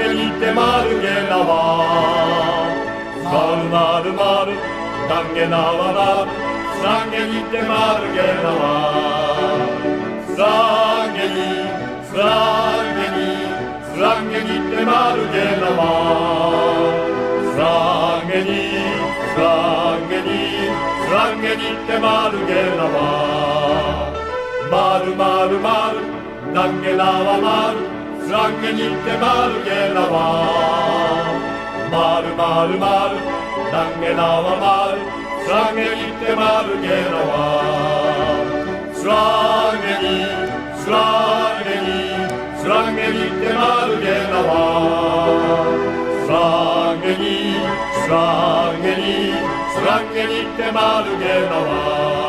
스랑게 니테 마르게 나와 마르 마르 마르 단게 나와 마르 스랑게 니테 마르게 나와 스랑게 니테 마르게 나와 스랑게 니테 마르게 나와 마르 마르 마르 단게 나와 마르 스랑게 니테 마르게 나와 마르 마르 마르 단게 나와 마르 스랑게 니테 마르게 나와 스랑게 니테 마르게 나와 스랑게 니테 마르게 나와